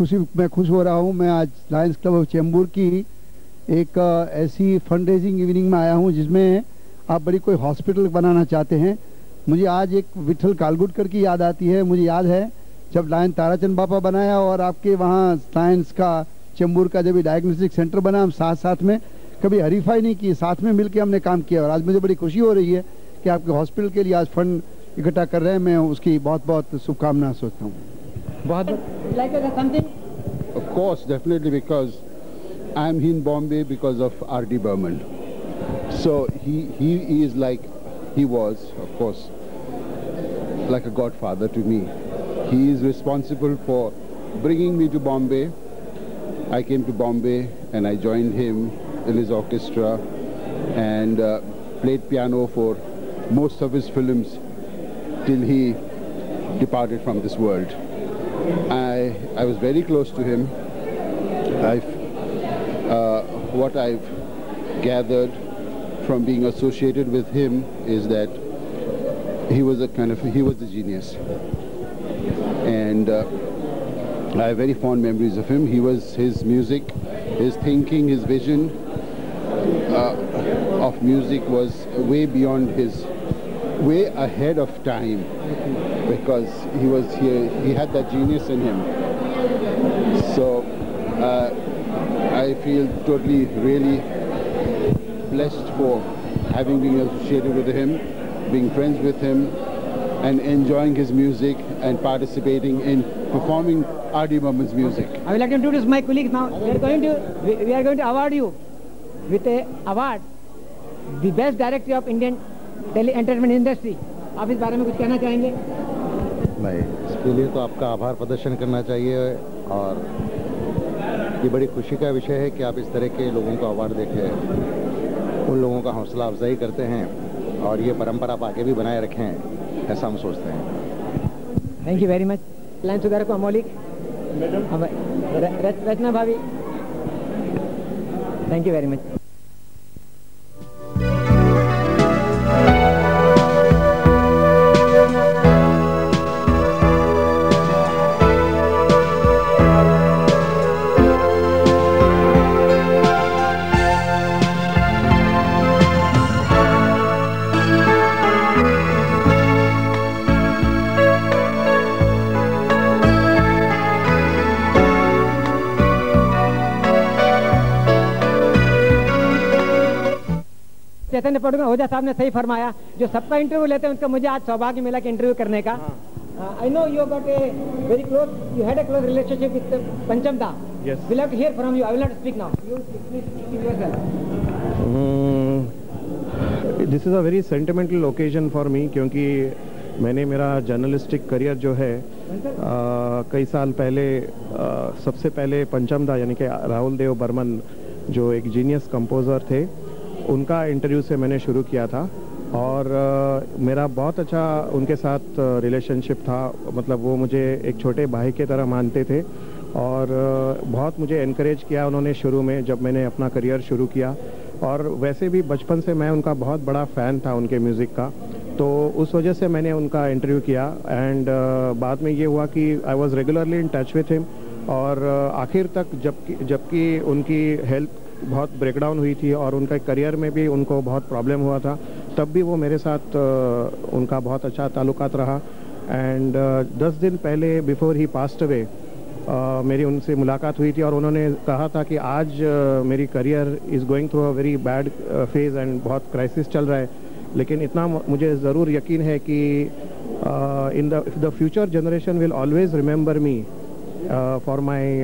मैं खुश हो रहा हूँ। मैं आज लायंस क्लब ऑफ चेंबूर की एक ऐसी फंड रेजिंग इवनिंग में आया हूँ जिसमें आप बड़ी कोई हॉस्पिटल बनाना चाहते हैं। मुझे आज एक विठल कालगुटकर की याद आती है। मुझे याद है जब लायन ताराचंद बापा बनाया और आपके वहाँ लायंस का चेंबूर का जब डायग्नोस्टिक सेंटर बना, हम साथ साथ में कभी हरीफाई नहीं की, साथ में मिलकर हमने काम किया। और आज मुझे बड़ी खुशी हो रही है कि आपके हॉस्पिटल के लिए आज फंड इकट्ठा कर रहे हैं। मैं उसकी बहुत बहुत शुभकामनाएं सोचता हूँ। Of course, definitely, because I'm in Bombay because of R.D. Burman. So he is like, he was, of course, like a godfather to me. He is responsible for bringing me to Bombay. I came to Bombay and I joined him in his orchestra and played piano for most of his films till he departed from this world. I was very close to him. What I've gathered from being associated with him is that he was a genius, and I have very fond memories of him. His music, his thinking, his vision of music was way ahead of time, because he had that genius in him. So I feel totally really blessed for having been associated with him, being friends with him, and enjoying his music and participating in performing R.D. Burman's music. I would like to introduce my colleagues now. We are going to award you with a award, the best director of Indian Tele Entertainment Industry. आप इस बारे में कुछ कहना चाहेंगे? नहीं, इसके लिए तो आपका आभार प्रदर्शन करना चाहिए, और ये बड़ी खुशी का विषय है कि आप इस तरह के लोगों को अवार्ड देकर उन लोगों का हौसला अफजाई करते हैं, और ये परंपरा आप आगे भी बनाए रखें, ऐसा हम सोचते हैं। Thank you very much. Line सुधार को अमौलिक रचना भाभी, थैंक यू वेरी मच। चैतन्य पटुका ओझा साहब ने सही फरमाया, जो सबका इंटरव्यू लेते हैं उनका मुझे आज सौभाग्य मिला कि इंटरव्यू करने का। I know you got a very close, you had a close relationship with Pancham da. Yes, we will have to hear from you. I will not speak now, you speak yourself. This is a very sentimental occasion for me, क्योंकि मैंने मेरा journalistic career जो है कई साल पहले सबसे पहले पंचम दा यानी कि राहुल देव बर्मन, जो एक जीनियस कंपोजर थे, उनका इंटरव्यू से मैंने शुरू किया था। और मेरा बहुत अच्छा उनके साथ रिलेशनशिप था। मतलब वो मुझे एक छोटे भाई के तरह मानते थे, और बहुत मुझे एनकरेज किया उन्होंने शुरू में जब मैंने अपना करियर शुरू किया। और वैसे भी बचपन से मैं उनका बहुत बड़ा फ़ैन था उनके म्यूज़िक का, तो उस वजह से मैंने उनका इंटरव्यू किया। एंड बाद में ये हुआ कि I was regularly in touch with him, और आखिर तक जबकि उनकी हेल्थ बहुत ब्रेकडाउन हुई थी और उनका करियर में भी उनको बहुत प्रॉब्लम हुआ था, तब भी वो मेरे साथ उनका बहुत अच्छा ताल्लुकात रहा। एंड 10 दिन पहले बिफोर ही पास्ट अवे मेरी उनसे मुलाकात हुई थी, और उन्होंने कहा था कि आज मेरी career is going through a very bad phase and बहुत क्राइसिस चल रहा है, लेकिन इतना मुझे ज़रूर यकीन है कि in the future generation will always remember me for my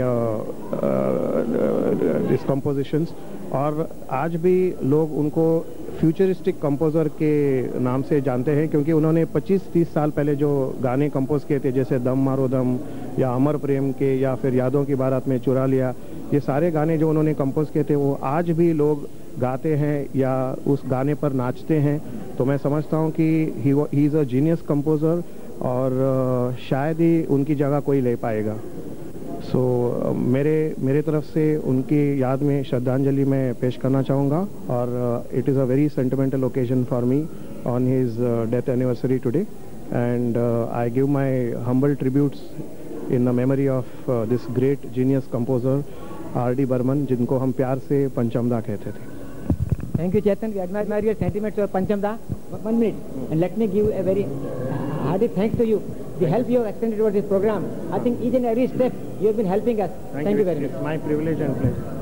this compositions. और आज भी लोग उनको फ्यूचरिस्टिक कंपोज़र के नाम से जानते हैं, क्योंकि उन्होंने 25-30 साल पहले जो गाने कंपोज किए थे, जैसे दम मारो दम या अमर प्रेम के, या फिर यादों की बारात में चुरा लिया, ये सारे गाने जो उन्होंने कंपोज किए थे वो आज भी लोग गाते हैं या उस गाने पर नाचते हैं। तो मैं समझता हूँ कि he is a genius composer, और शायद ही उनकी जगह कोई ले पाएगा। सो मेरे तरफ से उनकी याद में श्रद्धांजलि मैं पेश करना चाहूँगा, और it is a very sentimental occasion for me on his death anniversary today, and I give my humble tributes in the memory of this great genius composer R.D. Burman, जिनको हम प्यार से पंचमदा कहते थे। Thank you, Chetan. We admire your sentiments for Panchamda. 1 minute, and let me give a very hearty thanks to you. The help you have extended towards this program. I think each and every step you have been helping us. Thank you very much. It's my privilege and pleasure.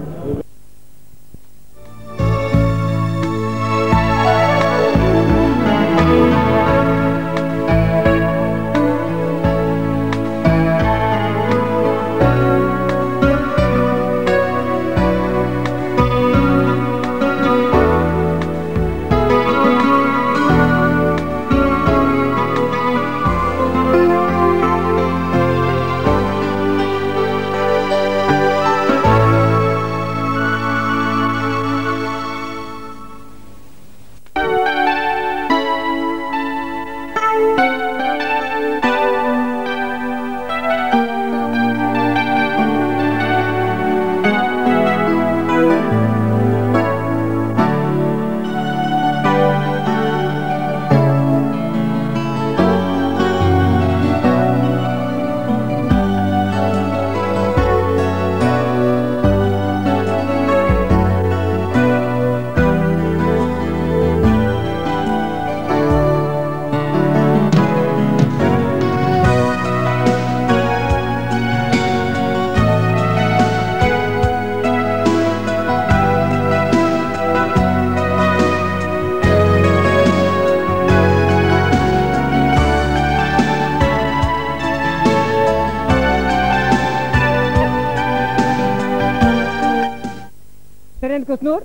Kusnur,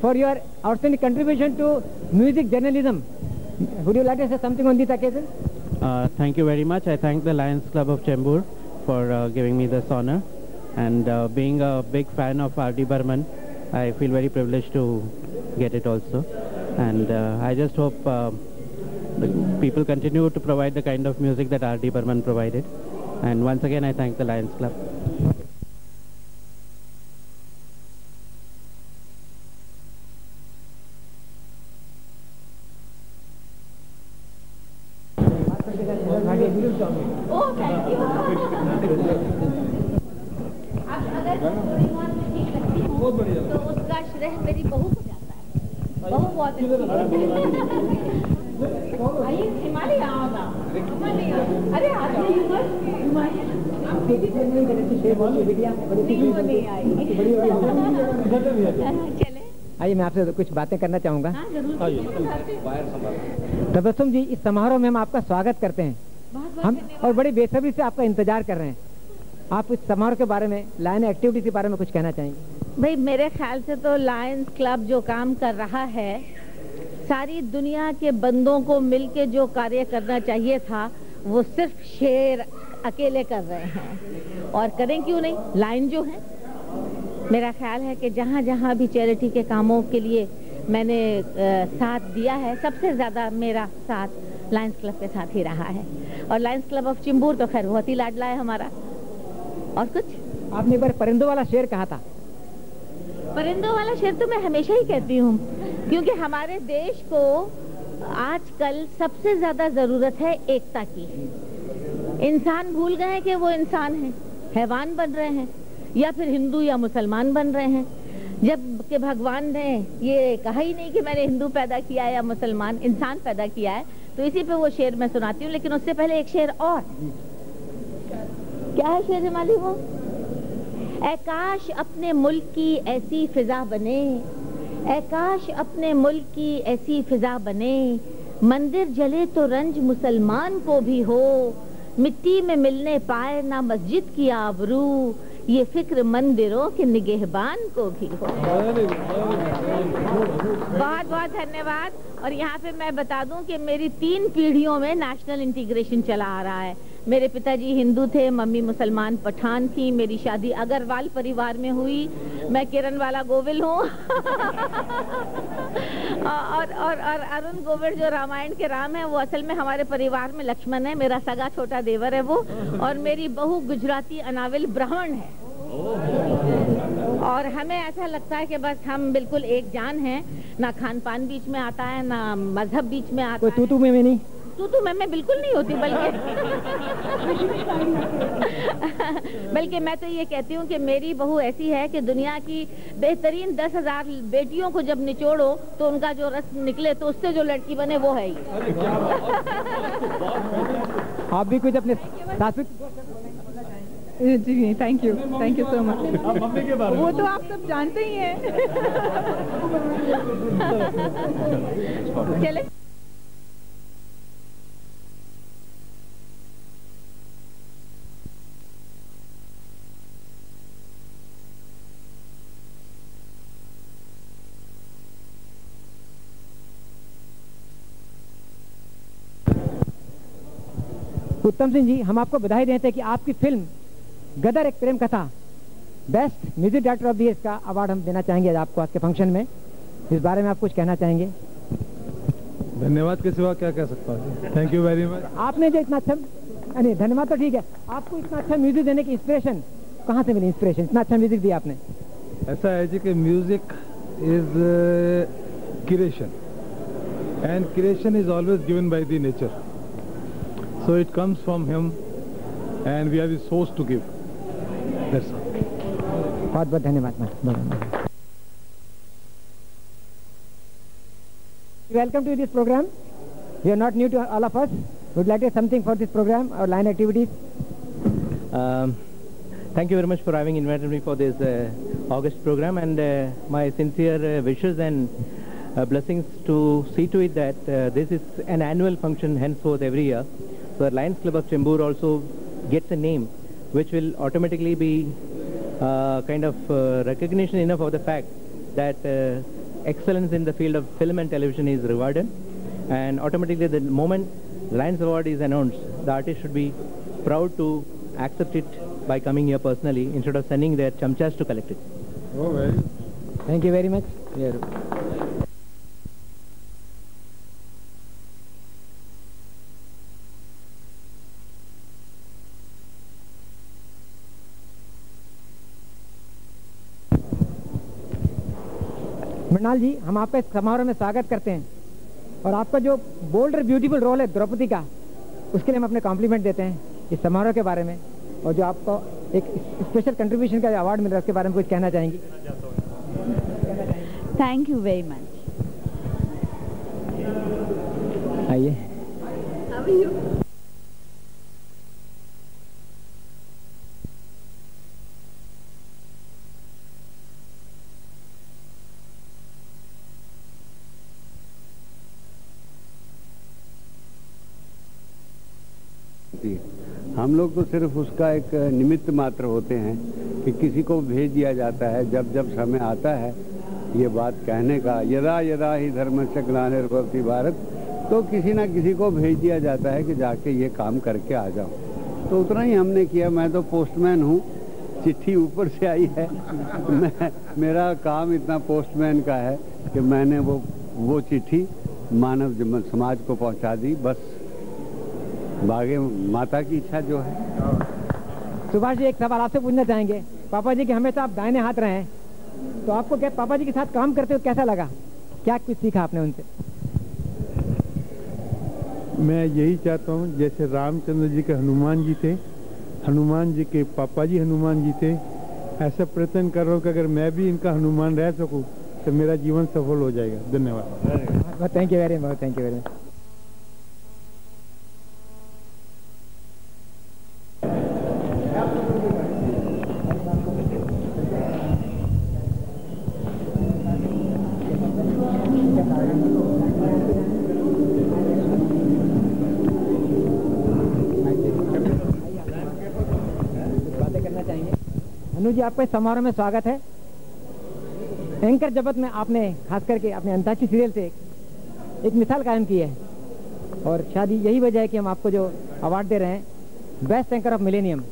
for your outstanding contribution to music journalism. Would you like to say something on this occasion? Thank you very much. I thank the Lions Club of Chembur for giving me this honor. And being a big fan of R.D. Burman, I feel very privileged to get it also. And I just hope the people continue to provide the kind of music that R.D. Burman provided. And once again, I thank the Lions Club. Oh, thank you. तो उसका श्रेय मेरी बहू को जाता है। बहू बहुत आइए हिमालय आओ ना, अरे चले। आइए, मैं आपसे कुछ बातें करना चाहूँगा। तबस्सुम जी, इस समारोह में हम आपका स्वागत करते हैं। हम और बड़ी बेसब्री से आपका इंतजार कर रहे हैं। आप इस समारोह के बारे में, लायन एक्टिविटीज के बारे में कुछ कहना चाहेंगे? भाई, मेरे ख्याल से तो लायंस क्लब जो काम कर रहा है, सारी दुनिया के बंदों को मिलके जो कार्य करना चाहिए था, वो सिर्फ शेर अकेले कर रहे हैं। और करें क्यों नहीं? लायन जो है, मेरा ख्याल है कि जहाँ जहाँ भी चैरिटी के कामों के लिए मैंने साथ दिया है, सबसे ज़्यादा मेरा साथ लायंस क्लब के साथ ही रहा है। और लायंस क्लब ऑफ चिंबूर तो खैर बहुत ही लाडला है हमारा। और कुछ? आपने एक बार परिंदों वाला शेर कहा था। परिंदों वाला शेर तो मैं हमेशा ही कहती हूँ, क्योंकि हमारे देश को आजकल सबसे ज़्यादा ज़रूरत है एकता की। इंसान भूल गए हैं कि वो इंसान है, हैवान बन रहे हैं, या फिर हिंदू या मुसलमान बन रहे हैं। जब कि भगवान ने ये कहा ही नहीं कि मैंने हिंदू पैदा किया या मुसलमान, इंसान पैदा किया है। तो इसी पे वो शेर मैं सुनाती हूँ, लेकिन उससे पहले एक शेर और। क्या है शेर हिमालय? वो ऐ काश अपने मुल्क की ऐसी फिजा बने, ऐ काश अपने मुल्क की ऐसी फिजा बने, मंदिर जले तो रंज मुसलमान को भी हो, मिट्टी में मिलने पाए ना मस्जिद की आबरू, ये फिक्र मंदिरों के निगहबान को भी हो। बहुत बहुत धन्यवाद। और यहाँ पे मैं बता दूं कि मेरी 3 पीढ़ियों में नेशनल इंटीग्रेशन चला आ रहा है। मेरे पिताजी हिंदू थे, मम्मी मुसलमान पठान थी, मेरी शादी अग्रवाल परिवार में हुई, मैं किरण वाला गोविल हूँ। और अरुण गोविल जो रामायण के राम है, वो असल में हमारे परिवार में लक्ष्मण है, मेरा सगा छोटा देवर है वो। और मेरी बहू गुजराती अनाविल ब्राह्मण है। और हमें ऐसा लगता है कि बस हम बिल्कुल एक जान हैं, ना खान पान बीच में आता है, ना मजहब बीच में आता है। तू में नहीं। तू मैं बिल्कुल नहीं होती, बल्कि मैं तो ये कहती हूँ कि मेरी बहू ऐसी है कि दुनिया की बेहतरीन 10,000 बेटियों को जब निचोड़ो तो उनका जो रस निकले तो उससे जो लड़की बने वो है ही। आप भी कुछ अपने सासू जी थैंक यू सो मच। वो तो आप सब जानते ही हैं। चले उत्तम सिंह जी, हम आपको बधाई देते हैं कि आपकी फिल्म गदर एक प्रेम कथा best music director of the year का अवार्ड हम देना चाहेंगे आज आपको, आज के फंक्शन में। इस बारे में आप कुछ कहना चाहेंगे? धन्यवाद के सिवा क्या कह सकता हूँ। Thank you very much. आपने जो इतना अच्छा, नहीं धन्यवाद तो ठीक है, आपको इतना अच्छा म्यूजिक देने की इंस्पिरेशन कहाँ से मिली? इंस्पिरेशन, इतना अच्छा म्यूजिक दिया आपने। ऐसा है जी कि music is creation and creation is always given by the nature, so it comes from him and we are the source to give. That's all. बहुत बहुत धन्यवाद। Welcome to this program. You are not new to all of us. Would like to say something for this program or line activities? Thank you very much for having invited me for this August program, and my sincere wishes and blessings to see to it that this is an annual function henceforth every year. So the Lions Club of Chembur also gets a name which will automatically be kind of recognition enough of the fact that excellence in the field of film and television is rewarded, and automatically the moment the Lions Award is announced, the artist should be proud to accept it by coming here personally instead of sending their chamchas to collect it. Oh, very. Thank you very much. Yeah. Mrinal जी, हम आपका इस समारोह में स्वागत करते हैं और आपका जो बोल्ड और ब्यूटीफुल रोल है द्रौपदी का, उसके लिए हम अपने कॉम्प्लीमेंट देते हैं इस समारोह के बारे में, और जो आपको एक स्पेशल कंट्रीब्यूशन का अवार्ड मिल रहा है उसके बारे में कुछ कहना चाहेंगी? Thank you very much. आइए। हम लोग तो सिर्फ उसका एक निमित्त मात्र होते हैं कि किसी को भेज दिया जाता है जब जब समय आता है ये बात कहने का, यदा यदा ही धर्मस्य ग्लानिर्भवति भारत, तो किसी ना किसी को भेज दिया जाता है कि जाके ये काम करके आ जाओ। तो उतना ही हमने किया। मैं तो पोस्टमैन हूँ, चिट्ठी ऊपर से आई है, मेरा काम इतना पोस्टमैन का है कि मैंने वो चिट्ठी मानव समाज को पहुँचा दी, बस बागे माता की इच्छा जो है। सुभाष जी, एक सवाल आपसे पूछना चाहेंगे। पापा जी के हमेशा आप दाहिने हाथ रहे हैं, तो आपको क्या पापा जी के साथ काम करते हुए कैसा लगा? क्या कुछ सीखा आपने उनसे? मैं यही चाहता हूँ जैसे रामचंद्र जी के हनुमान जी थे, हनुमान जी के पापा जी हनुमान जी थे, ऐसा प्रयत्न कर रहा हूँ कि अगर मैं भी इनका हनुमान रह सकूँ तो मेरा जीवन सफल हो जाएगा। धन्यवाद। Thank you very much. Thank you very much. Anu ji, आपका इस समारोह में स्वागत है। एंकर जगत में आपने खास करके अपने अंताक्षरी सीरियल से एक मिसाल कायम की है, और शायद यही वजह है कि हम आपको जो अवार्ड दे रहे हैं, बेस्ट एंकर ऑफ मिलेनियम।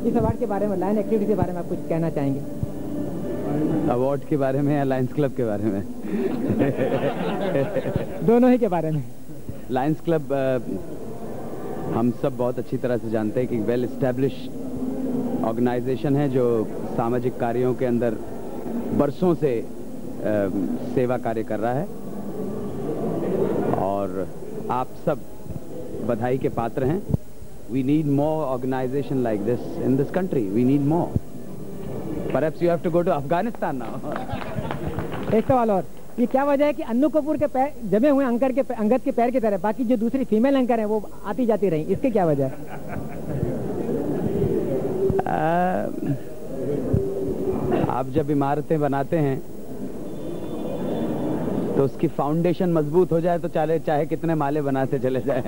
इस अवार्ड के बारे में, लाइन एक्टिविटी के बारे में आप कुछ कहना चाहेंगे? अवार्ड के बारे में या लायंस क्लब के बारे में? दोनों ही के बारे में। लायंस क्लब हम सब बहुत अच्छी तरह से जानते हैं कि वेल एस्टेब्लिश्ड ऑर्गेनाइजेशन है जो सामाजिक कार्यों के अंदर बरसों से सेवा कार्य कर रहा है, और आप सब बधाई के पात्र हैं। We need more organization like this in this country. We need more. Perhaps you have to go to Afghanistan now. एक सवाल और, ये क्या वजह है कि अन्नू कपूर के पैर जमे हुए अंगद के पैर की तरह, बाकी जो दूसरी फीमेल एंकर हैं वो आती जाती रही, इसके क्या वजह है? आप जब इमारतें बनाते हैं तो उसकी फाउंडेशन मजबूत हो जाए तो चाहे कितने माले बनाते चले जाए।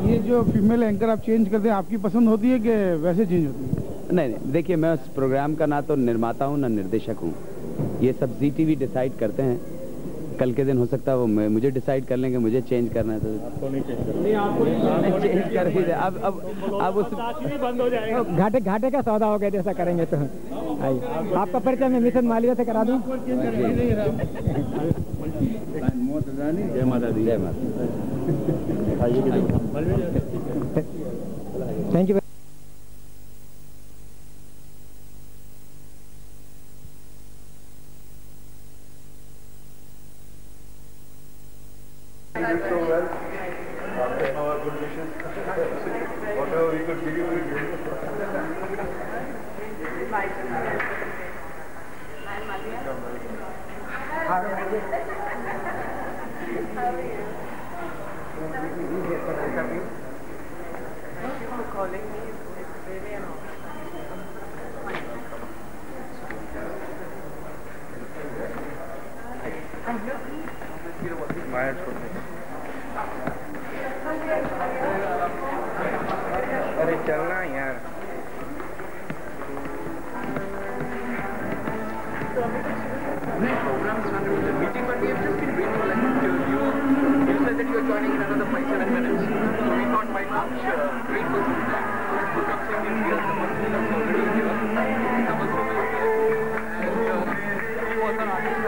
ये जो फीमेल एंकर आप चेंज करते हैं, आपकी पसंद होती है कि वैसे चेंज होती है? नहीं, देखिए, मैं उस प्रोग्राम का ना तो निर्माता हूँ ना निर्देशक हूँ। ये सब ZTV डिसाइड करते हैं। कल के दिन हो सकता है वो मुझे डिसाइड कर लेंगे मुझे चेंज करना है तो आपको नहीं चेंज करना, चेंज कर ही दे। अब उस बंद हो जाएगा। घाटे का सौदा हो गया जैसा करेंगे तो। आइए, आपका परिचय मैं मिशन मालिया से करा दूं। जय माता दी। जय माता। Thank you. So well, our good wishes, whatever we could give you, we give you. How are you? Thank you for calling me. It's really an honor. Thank you. अरे चलना यार। Meeting, but we have just been waiting for like you said that you are joining in another 5-7 minutes. So we thought why not wait for some time. Come sing in here, the Muslim is already here. The Muslim is here. And he was an artist.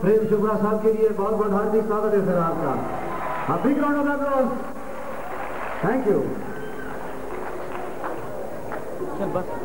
Prem Chopra साहब के लिए बहुत बहुत हार्दिक स्वागत है sir आपका। Big round of applause. Thank you. बस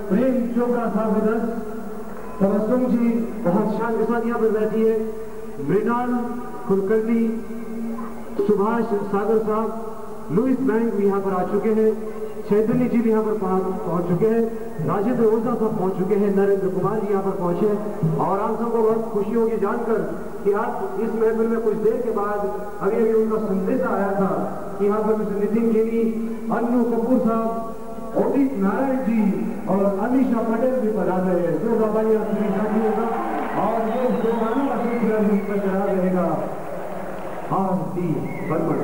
प्रेम चोपड़ा साहब with us, तबस्सुम जी बहुत शान के साथ यहाँ पर बैठी है, मृणाल कुलकर्णी, सुभाष सागर साहब, लुइस बैंक भी यहाँ पर आ चुके हैं, चैतन्य जी भी यहाँ पर पहुँच चुके हैं, राजेंद्र ओझा साहब पहुँच चुके हैं, नरेंद्र कुमार जी यहाँ पर पहुँचे और आप सबको बहुत खुशी होगी जानकर कि आज इस महफिल में कुछ देर के बाद अभी उनका संदेश आया था कि यहाँ पर मिस्टर नितिन गिरी, अन्नू कपूर साहब, उदित नारायण जी और अमीषा पटेल भी बना रहे हैं जो दवाई शादी होगा और ये दोनों का सिलसिला भी चला रहेगा। आरती बर्मन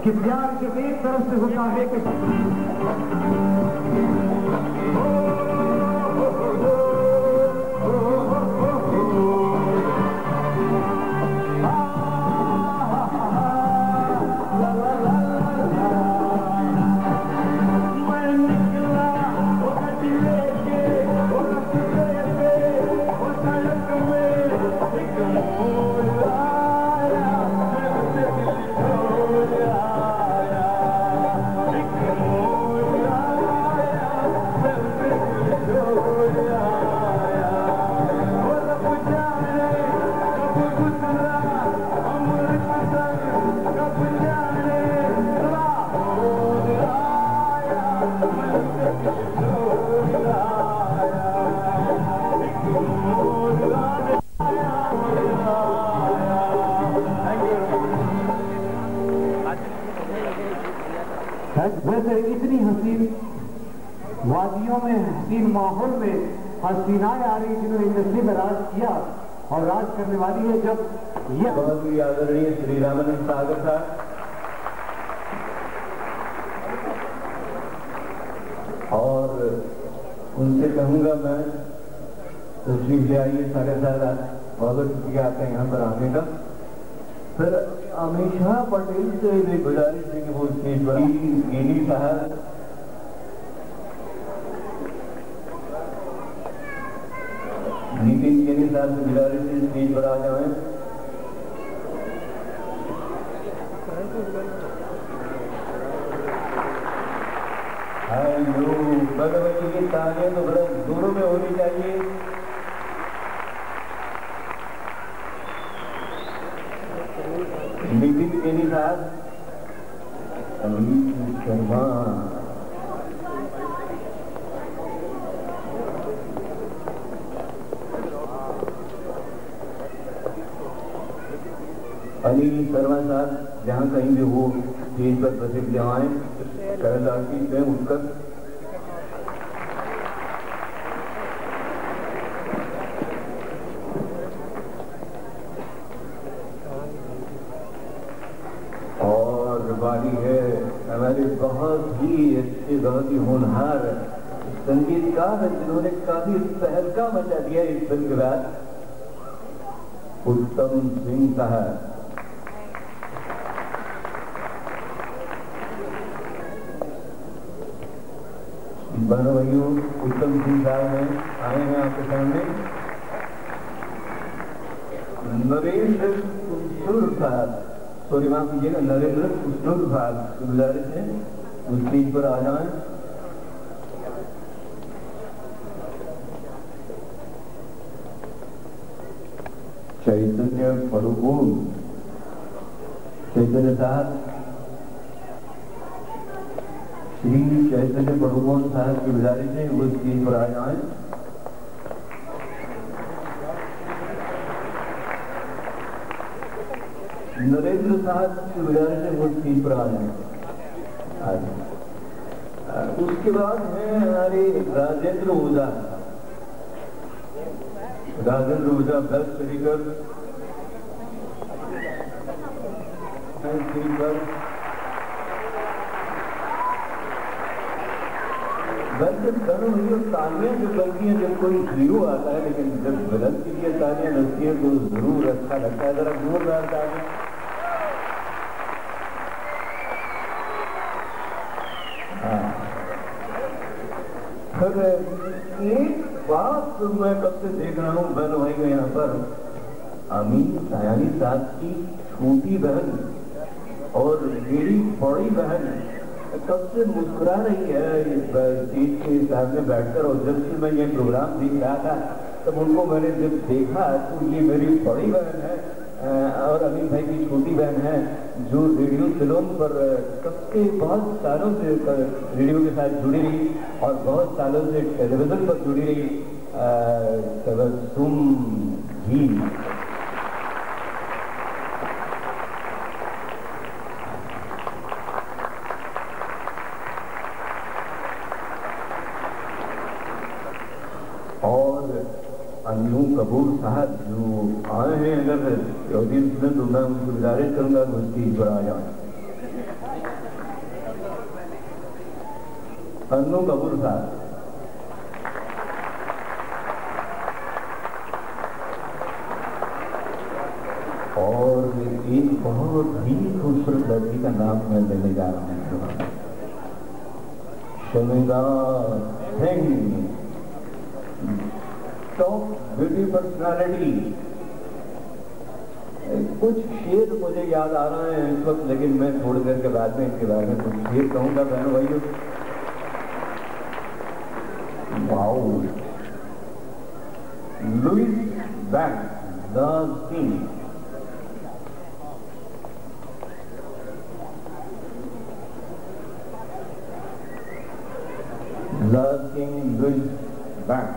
कि प्यार जब एक तरफ से होता है कि वैसे इतनी हसीन वादियों में, हसीन माहौल में हसीनाएं आ रही जिन्होंने इंडस्ट्री में राज किया और राज करने वाली है। जब यह बहुत ही आदरणीय श्री रामानंद सागर साहब और उनसे कहूंगा मैं तशरीफ ले आइए सारे सारा बहुत खुशी आते हैं यहाँ पर आने का। फिर अमीषा पटेल से मेरी गुजारिश है कि वो स्टेज पर गेनी साहब नितिन गेनी साहब से गुजारिश है स्टेज पर आ जाए। हेलो बच्चे की तालियां तो बड़ा जोरों में होनी चाहिए। नितिन केनी साहब, अमित शर्मा, अनिल शर्मा साहब, जहाँ कहीं भी वो स्टेज पर प्रसिद्ध आए करल आर्टिस्ट में उठकर बारी है हमारे बहुत ही अच्छे, बहुत ही होनहार संगीतकार है जिन्होंने काफी तहलका मचा दिया इस फिल्म के बाद, उत्तम सिंह साहब। बहनों भाइयों, उत्तम सिंह साहब हैं, आए हैं आपके सामने। नरेंद्र कुशनूर साहब, सॉरी माफ कीजिएगा, नरेंद्र कुशनूर साहब की गुजारिश है उस स्टेज पर आ जाएं। चैतन्य पडुकोन, चैतन्य साहब, श्री चैतन्य पडुकोन साहब की गुजारिश है वो स्टेज पर आ जाएं। नरेंद्र साहब की गुजारिश है वो स्टेज पर आ जाएं। उसके बाद है हमारे राजेंद्र ओझा, राजेंद्र ओझा बेस्ट स्पीकर, वैसे करो ये तालियां जो बनती हैं जब कोई हीरो आता है, लेकिन जब विलन के लिए तालियां लगती है तो जरूर अच्छा लगता है। जरा जोरदार तालियां। फिर एक बात मैं कब से देख रहा हूँ बहनों भाई को यहाँ पर, अमीन सायानी साहब की छोटी बहन और मेरी बड़ी बहन कब से मुस्कुरा रही है स्टेज के सामने बैठकर। और जब से मैं ये प्रोग्राम देख रहा था तब उनको मैंने जब देखा तो ये मेरी बड़ी बहन है और अमीन भाई की छोटी बहन है जो रेडियो सिलोन पर कब से बहुत सालों से रेडियो के साथ जुड़ी रही और बहुत सालों से टेलीविजन पर जुड़ी रही तबस्सुम जी। अन्नू कपूर साहब जो आए हैं, अगर ऑडियंस में तो मैं उनको गुजारिश करूंगा कि उस स्टेज पर आ जाए। अन्नू कपूर साहब, और एक बहुत ही खूबसूरत लड़की का नाम मैं लेने जा रहा हूँ, Sharmila Singh, top beauty personality. कुछ शेर मुझे याद आ रहा है इस वक्त, लेकिन मैं थोड़ी देर के बाद में इनके बारे में कुछ शेर कहूंगा बहनों भाइयों। Wow, Louis Bank Singh, Louis Bank.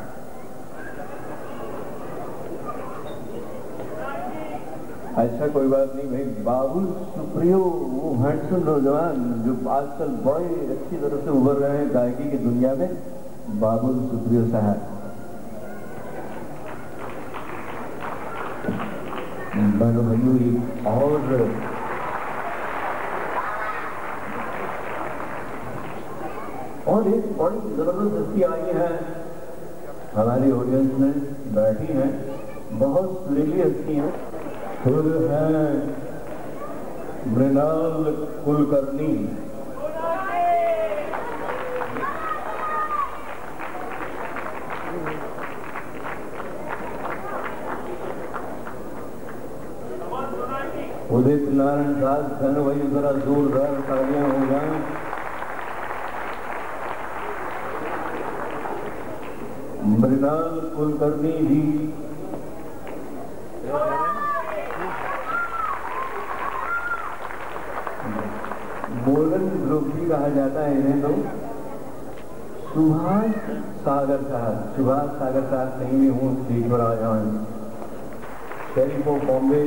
ऐसा कोई बात नहीं भाई, बाबुल सुप्रियो, वो हैंडसम नौजवान जो आजकल बड़े अच्छी तरह से उभर रहे हैं गायकी की दुनिया में, बाबुल सुप्रियो साहब। बहनों भाइयों, और एक बड़ी जबरदस्त हस्ती आई है हमारी ऑडियंस में बैठी है, बहुत सुरीली हस्ती है। खुद है मृणाल कुलकर्णी, उदित नारायण दास, बहनों भाई जरा जोरदार तालियां हो जाएं। मृणाल कुलकर्णी जी, गोल्डन ग्रुप भी कहा जाता है इन्हें। तो सुभाष सागर साहब, सुभाष सागर साहब कहीं भी हूँ स्टेज पर आ जाए। Sheriff of Bombay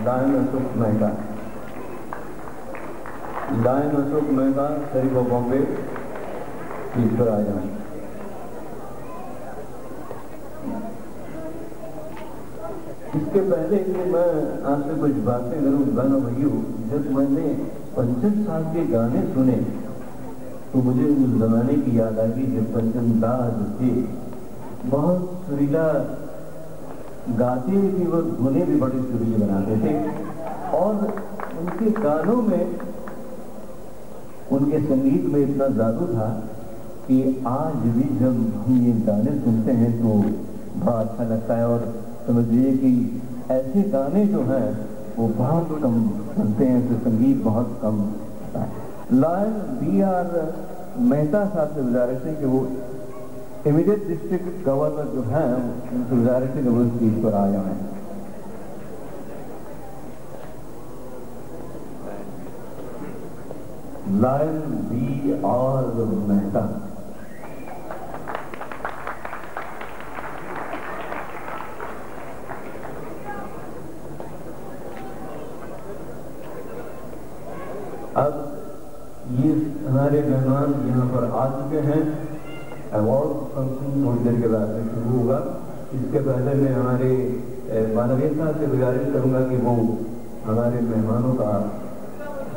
lion Ashok Mehta, lion Ashok Mehta, sheriff of Bombay stage पर आ जाए। इसके पहले कि मैं आपसे कुछ बातें करूं बहनों भाइयों, जब मैंने पंचम साहब के गाने सुने तो मुझे उस जमाने की याद आ गई जब पंचम दास थे, बहुत सुरीला गाते थे, वो धुनें भी बड़ी सुरीली बनाते थे और उनके गानों में, उनके संगीत में इतना जादू था कि आज भी जब हम ये गाने सुनते हैं तो बड़ा अच्छा लगता है। और समझ लीजिए कि ऐसे गाने जो हैं वो बहुत कम सुनते हैं, तो संगीत बहुत कम होता है। Lion B.R. मेहता साहब से गुजारिश है कि वो इमीडिएट डिस्ट्रिक्ट गवर्नर जो हैं उनसे गुजारिश है कि वो स्टेज पर आ जाएं। Lion B.R. मेहता। अब ये हमारे मेहमान यहाँ पर आ चुके हैं। अवार्ड फंक्शन थोड़ी देर के बाद में शुरू होगा। इसके पहले मैं हमारे मानवीय साहब से गुजारिश करूँगा कि वो हमारे मेहमानों का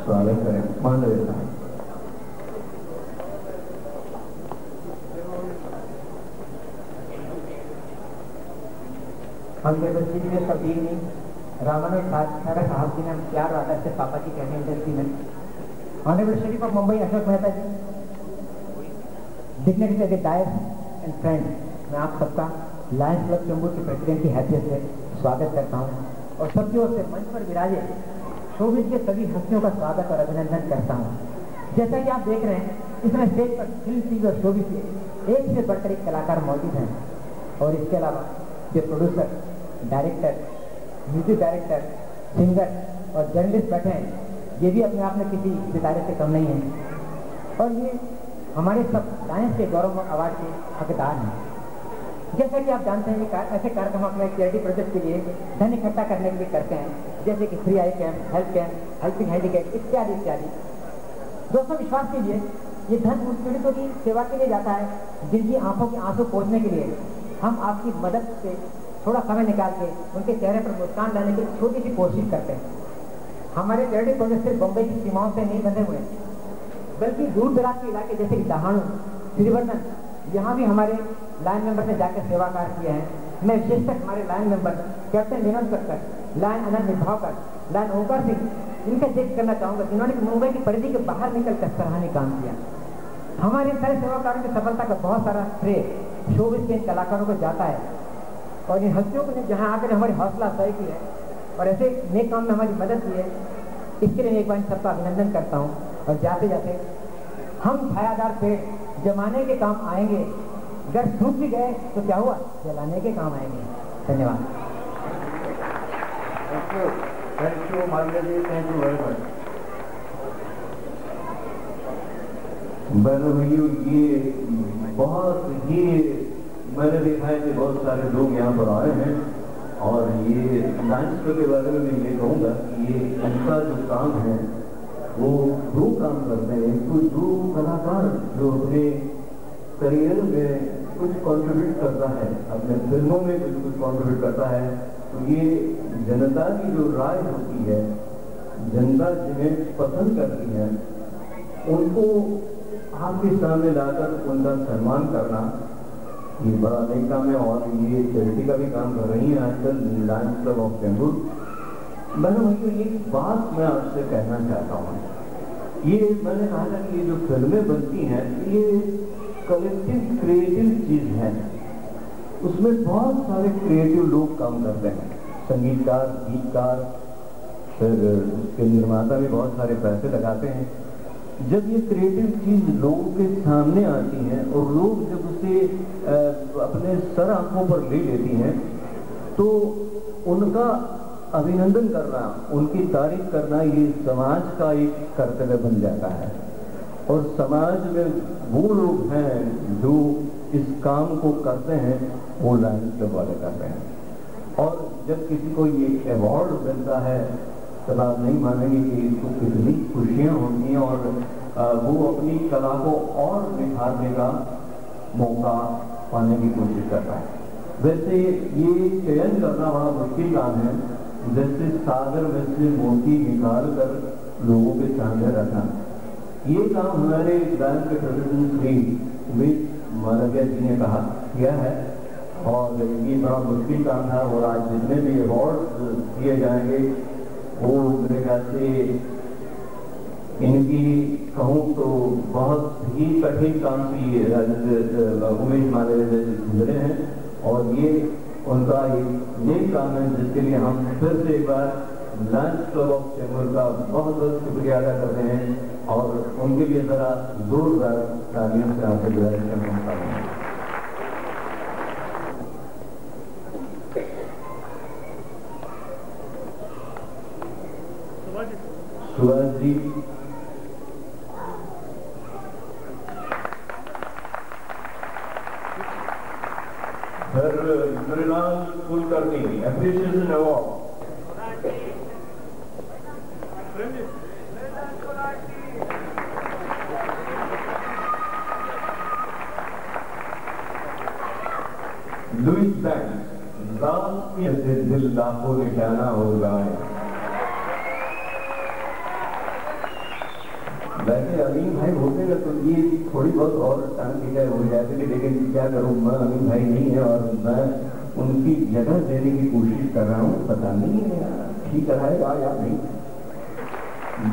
स्वागत करें। मानवीय साहब। रामानुज साहब जी ने प्यार आदर से पापा जी कहते हैं इंडस्ट्री में। Honourable sheriff of Mumbai Ashok Mehta ji, dignitaries at dais and friends, मैं आप सबका लायंस क्लब चेंबूर के प्रेसिडेंट की हैसियत से स्वागत करता हूँ और सबकी ओर से मंच पर विराजे शोबिज के सभी हस्तियों का स्वागत और अभिनंदन करता हूँ। जैसा कि आप देख रहे हैं, इसमें स्टेज पर फिल्म टीवी और शोबिज के एक से बढ़कर एक कलाकार मौजूद हैं और इसके अलावा ये producer, director, music director, singer और जर्नलिस्ट बैठे हैं। ये भी अपने आप में किसी सितारे से कम नहीं है और ये हमारे सब लायंस के गौरव अवार्ड के हकदार हैं। जैसा कि आप जानते हैं, ऐसे कार्यक्रम अपने चैरिटी प्रोजेक्ट के लिए धन इकट्ठा करने के लिए करते हैं, जैसे कि फ्री आई camp, health camp, helping handicap इत्यादि इत्यादि। दोस्तों, विश्वास कीजिए, ये धन उन पीड़ितों की सेवा के लिए जाता है जिनकी आंखों के आंसू पोंछने के लिए हम आपकी मदद से थोड़ा समय निकाल के उनके चेहरे पर मुस्कान लाने की छोटी सी कोशिश करते हैं। हमारे चैरिटी प्रोजेक्ट सिर्फ बम्बई की सीमाओं से नहीं बंधे हुए, बल्कि दूर दराज के इलाके जैसे कि दहाणु, श्रीवर्धन, यहाँ भी हमारे लाइन मेंबर ने जाकर सेवा कार्य किए हैं। मैं विशेषकर हमारे lion member captain Vinod Kakkar, lion Anant Nibhavkar, lion Onkar Singh, इनका जिक्र करना चाहूँगा जिन्होंने मुंबई की परिधि के बाहर निकलकर सराहनीय काम किया। हमारे सारे सेवा कार्यों की सफलता का बहुत सारा श्रेय शोबिज के इन कलाकारों को जाता है और इन हस्तियों को जहाँ आकर हमारी हौसला अफजाई की है और ऐसे नेक काम में हमारी मदद की है, इसके लिए एक बार सबका अभिनंदन करता हूँ। और जाते जाते हम छायादार पेड़ जमाने के काम आएंगे, अगर सूख भी गए तो क्या हुआ, जलाने के काम आएंगे। धन्यवाद। थैंक यू माननीय जी, थैंक यू वेरी मच। भैया, ये बहुत ही मैंने देखा है कि बहुत सारे लोग यहाँ पर आए हैं और ये लायंस क्लब के बारे में मैं ये कहूँगा कि ये उनका जो काम है वो दो काम करते हैं। एक तो जो कलाकार जो अपने करियर में कुछ कंट्रीब्यूट करता है, अपने फिल्मों में कुछ कंट्रीब्यूट करता है, तो ये जनता की जो राय होती है, जनता जिन्हें पसंद करती है, उनको आपके सामने लाकर उनका सम्मान करना ये बड़ा नेक काम है। और ये चैरिटी का भी काम कर रही है आजकल लायंस क्लब ऑफ चेंबूर। मैंने एक बात मैं आपसे कहना चाहता हूँ, ये मैंने कहा था कि ये जो फिल्में बनती हैं ये कलेक्टिव क्रिएटिव चीज है, उसमें बहुत सारे क्रिएटिव लोग काम करते हैं, संगीतकार, गीतकार, फिर उसके निर्माता भी बहुत सारे पैसे लगाते हैं। जब ये क्रिएटिव चीज लोगों के सामने आती है और लोग जब उसे अपने सर आंखों पर ले लेती हैं तो उनका अभिनंदन करना, उनकी तारीफ करना ये समाज का एक कर्तव्य बन जाता है। और समाज में वो लोग हैं जो इस काम को करते हैं, वो लायंस क्लब वाले करते हैं। और जब किसी को ये अवार्ड मिलता है तब आप नहीं मानेंगे कि इसको कितनी खुशियाँ होती हैं और वो अपनी कला को और निखारने का मौका पाने की कोशिश करता है। वैसे ये चयन करना बड़ा मुश्किल काम है, जैसे सागर में से मोती निकाल कर लोगों के सामने रखना। ये काम हमारे लायंस के प्रेसिडेंट श्री उमेश मालविया जी ने कहा किया है और ये बड़ा मुश्किल काम था। और आज जितने भी अवार्ड दिए जाएंगे वो मेरे ख्याल से इनकी कहूँ तो बहुत ही कठिन काम की उमेश मालवीय से गुजरे हैं और ये उनका ये काम है जिसके लिए हम फिर से एक बार लायंस क्लब ऑफ चेंबूर का बहुत बहुत शुक्रिया अदा करते हैं और उनके लिए जरा जोरदार तालियों से आपसे गुजारिश करना चाहते हैं। Subhash ji, sir Mrinal Kulkarni appreciation award. Louis bank से दिल लाखों निशाना हो गाए। वैसे अमीन भाई होते ना तो ये थोड़ी बहुत और टांग टीका हो जाती थी, लेकिन क्या करूँ, मैं अमीन भाई नहीं है और मैं उनकी जगह देने की कोशिश कर रहा हूँ। पता नहीं ठीक रहेगा या नहीं।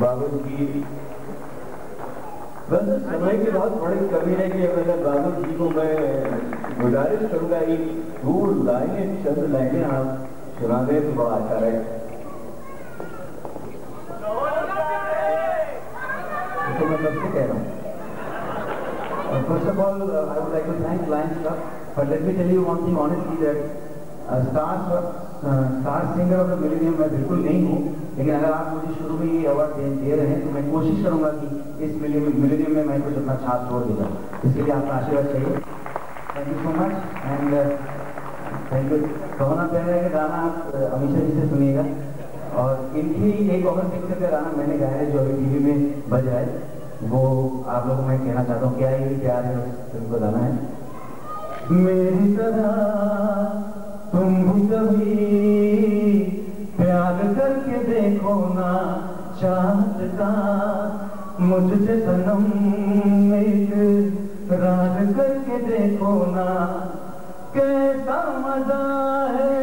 बाबू जी वैसे समय की बहुत बड़ी कमी है कि वैसे बाबू जी को मैं गुजारिश करूंगा कि 2 लाइनें चंद लाइनें आप सुना दें तो बड़ा अच्छा रहेगा। तो मैं सबसे कह रहा हूँ, first of all I would like to thank lions club, but let me tell you one thing honestly that star singer of the millennium मैं बिल्कुल नहीं हूँ, लेकिन अगर आप मुझे शुरू में ये अवार्ड दे रहे हैं तो मैं कोशिश करूंगा कि इस मिलेनियम में मैं कुछ अपना छाप छोड़ देगा। इसके लिए आपका आशीर्वाद चाहिए। Thank you so much and thank you. कहना प्यारा है कि गाना आप अमीशा जी से सुनिएगा और इनकी एक और पिक्चर का गाना मैंने गाया है जो अभी टीवी में बज रहा है, वो आप लोगों को मैं कहना चाहता हूँ। क्या ये प्यार है फिल्म का गाना है। मेरी तरह तुम भी कभी प्यार करके देखो ना, चाहत का मुझसे सनम इकरार करके देखो ना, कैसा मजा है,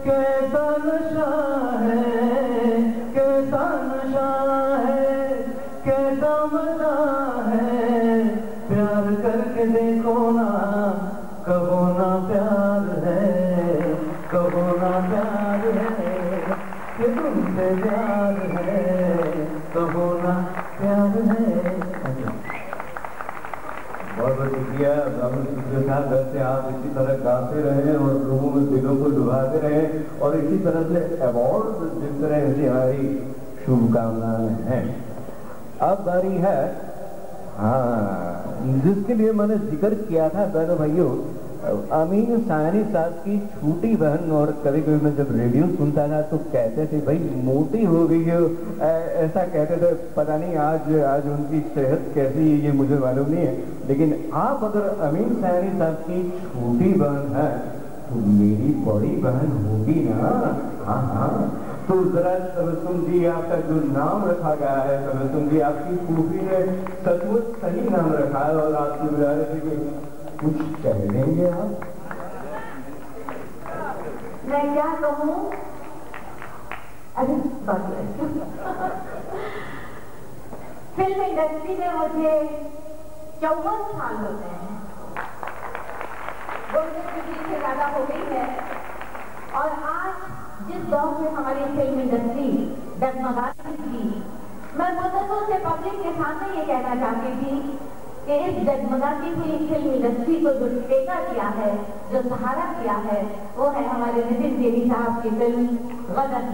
कैसा नशा है, कैसा नशा है, कैसा मजा है, प्यार करके देखो ना, कहो ना प्यार है, कहो ना प्यार है, कि तुमसे प्यार है, कहो ना प्यार है। बहुत बहुत शुक्रिया साहब। वैसे आप इसी तरह गाते रहे और लोगों में दिलों को डुबाते रहे और इसी तरह से अवार्ड जिस तरह से हमारी शुभकामनाएं हैं। अब बारी है जिसके लिए मैंने जिक्र किया था बहनों भाइयों, अमीन सायनी साहब की छोटी बहन। और कभी कभी मैं जब रेडियो सुनता था तो कहते थे भाई मोटी हो गई है, ऐसा कहते थे। पता नहीं आज उनकी सेहत कैसी है ये मुझे मालूम नहीं है, लेकिन आप अगर अमीन सायनी साहब की छोटी बहन है तो मेरी बड़ी बहन होगी ना। हाँ, तो जरा तबस्सुम जी आपका जो नाम रखा गया है, तबस्सुम जी आपकी फूफी ने सचमुच सही नाम रखा है और आपकी गुजारिश है कि कुछ कह लेंगे आप। मैं क्या कहूँ, अरे फिल्म इंडस्ट्री में मुझे 54 साल हो गए हैं, वो से ज्यादा हो गई है। और आज जिस दौर में हमारी फिल्म इंडस्ट्री डगमगाती थी, मैं मुद्दतों से पब्लिक के सामने ये कहना चाहती थी कि इस जगमगाती हुई फिल्म इंडस्ट्री को जो टेका दिया है, जो सहारा दिया है, वो है हमारे नितिन बेदी साहब की फिल्म गदर।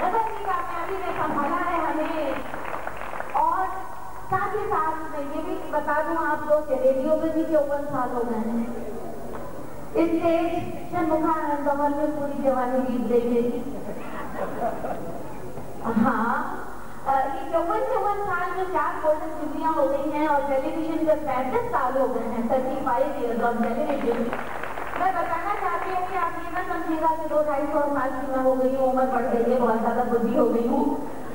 गदर की कामयाबी ने संभाला है हमें। और साथ ही साथ मैं ये भी बता दूं आप लोग कि रेडियो में भी 54 साल हो गए हैं। स्टेज षणमुखानंद भवन में पूरी जवानी बीत गई थी। हाँ, ये 54 साल में 4 गोल्डन जुबलियां हो गई हैं और टेलीविजन के 35 साल हो गए हैं, 35 ईयर्स ऑन टेलीविजन। मैं बताना चाहती हूँ कि आप ये ना समझिएगा कि 200-250 साल की मैं हो गई हूँ, उम्र बढ़ गई है, बहुत ज्यादा बुद्धि हो गई हूँ।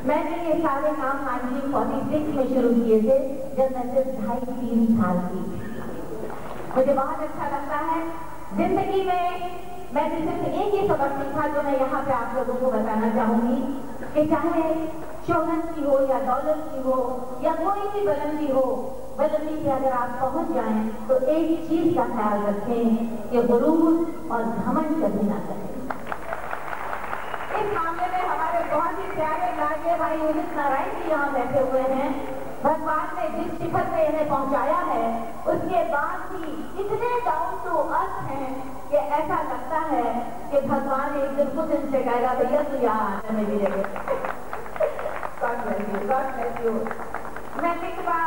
मैंने ये सारे काम 1946 में शुरू किए थे जब मैं सिर्फ 2.5-3 साल की। मुझे बहुत अच्छा लगता है जिंदगी में। मैंने सिर्फ एक ही सबक सीखा जो मैं यहाँ पे आप लोगों को बताना चाहूंगी कि चाहे शोहरत की हो या दौलत की हो या कोई भी बुलंदी हो, बुलंदी पे अगर आप पहुंच जाएं तो एक चीज का ख्याल रखें कि गुरूर और घमंड कभी ना करें। इस मामले में हमारे बहुत ही प्यारे लाडले भाई उदित नारायण जी यहाँ बैठे हुए हैं। भगवान ने जिस शिखर पे इन्हें पहुंचाया है उसके बाद भी इतने डाउन टू अर्थ हैं कि ऐसा लगता है कि भगवान एक दिन खुद इनसे कहेगा भैया तू यहाँ आने में भी लगे। God bless you, God bless you. मैं लिखवा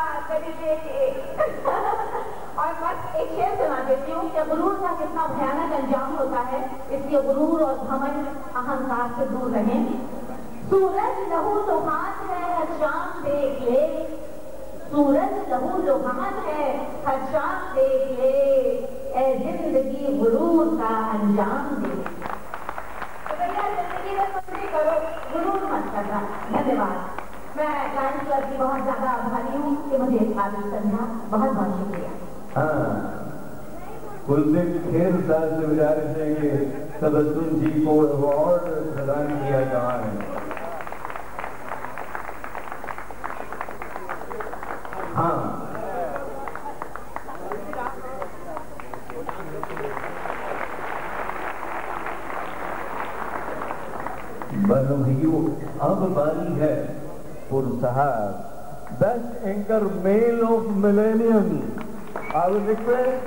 और बस एक शेर सुना देती हूँ कि गुरूर का कितना भयानक अंजाम होता है, इसलिए गुरूर और घमंड अहंकार से दूर रहें। सूरज लहू लुहान है हर शाम देख ले, सूरज लहू लुहान है हर शाम देख ले, ए जिंदगी गुरूर का अंजाम दे। तो भैया जिंदगी में कुछ भी करो, गुरूर मत करना। धन्यवाद। मैं लायंस क्लब की बहुत ज्यादा आभारी हूँ कि मुझे इस काबिल समझा। बहुत बहुत शुक्रिया। कुलदीप खेर साहब से गुजारिश है कि तबस्सुम जी को अवार्ड प्रदान किया जा रहा है। हाँ, भैया अब बारी है साहब best anchor male of millennium. I will request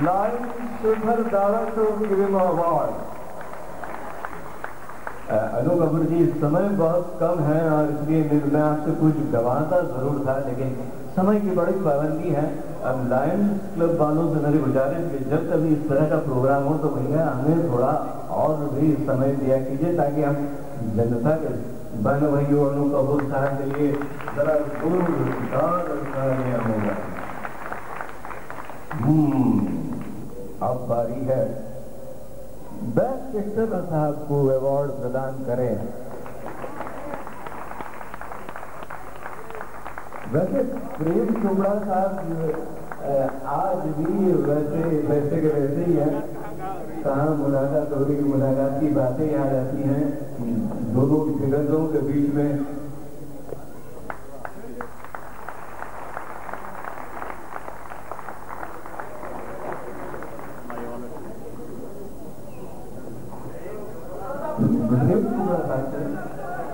lions Shikhar Dara to give him award. Anu Kapoor ji, समय बहुत कम है और इसलिए मैं आपसे कुछ गवाता जरूर था, लेकिन समय की बड़ी पाबंदी है। अब लायंस क्लब वालों से मेरी गुजारिश कि जब कभी इस तरह का प्रोग्राम हो तो भैया हमें थोड़ा और भी समय दिया कीजिए ताकि हम जनता के बहन भाइयों अनु कपूर साहब के लिए जरा होगा। अब बारी है बेस्ट एक्टर साहब को अवार्ड प्रदान करें। वैसे प्रेम चोपड़ा साहब आज भी वैसे के वैसे ही है। कहाँ मुलाकात हो रही, मुलाकात की बातें याद आती हैं दोनों दिग्गजों के बीच में।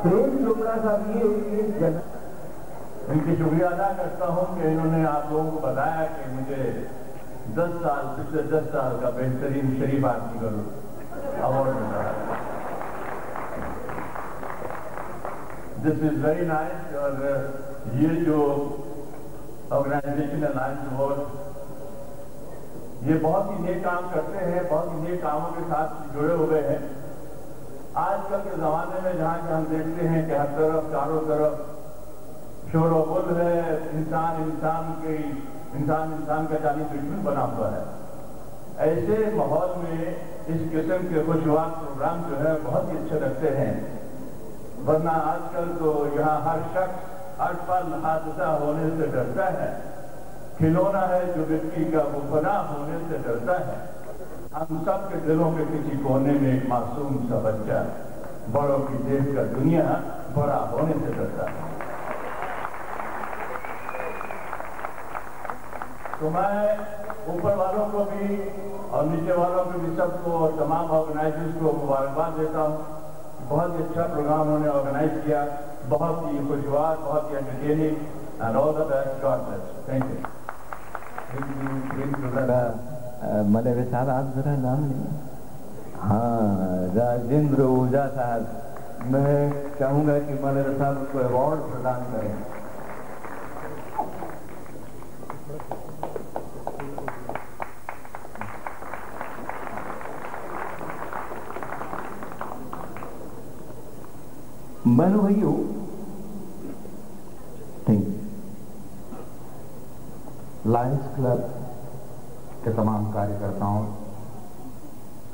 प्रेम चोपड़ा साहब ये इनकी शुक्रिया अदा करता हूं कि इन्होंने आप लोगों को बताया कि मुझे 10 साल पिछले 10 साल का बेहतरीन शरीफ आदमी का अवार्ड मिला है। This is very nice. और ये जो ऑर्गेनाइजेशन है लायंस अवार्ड, ये बहुत ही नेक काम करते हैं, बहुत ही नेक कामों के साथ जुड़े हुए हैं। आजकल के जमाने में जहाँ कि हम देखते हैं कि हर तरफ चारों तरफ शोर और गुल है, इंसान इंसान का जानी दुश्मन बना हुआ है। ऐसे माहौल में इस किस्म के खुशगवार प्रोग्राम जो है बहुत ही अच्छे लगते हैं। वरना आजकल तो यहाँ हर शख्स हर पल हादसा होने से डरता है। खिलौना है जो व्यक्ति का वो फना होने से डरता है। हम सब के दिलों के किसी कोने में एक मासूम सा बच्चा बड़ों की देख कर दुनिया बड़ा होने से डरता है। तो मैं ऊपर वालों को भी और नीचे वालों को भी सबको और तमाम ऑर्गेनाइजर्स को मुबारकबाद देता हूँ। बहुत ही अच्छा प्रोग्राम उन्होंने ऑर्गेनाइज किया, बहुत ही खुशगवार, बहुत ही entertaining and all the best. God bless. Thank you. Malve साहब आप जरा नाम लें। हाँ, राजेंद्र ओझा साहब, मैं चाहूंगा कि मलवे साहब को अवार्ड प्रदान करें। बहनों भाइयों, लायंस क्लब के तमाम कार्यकर्ताओं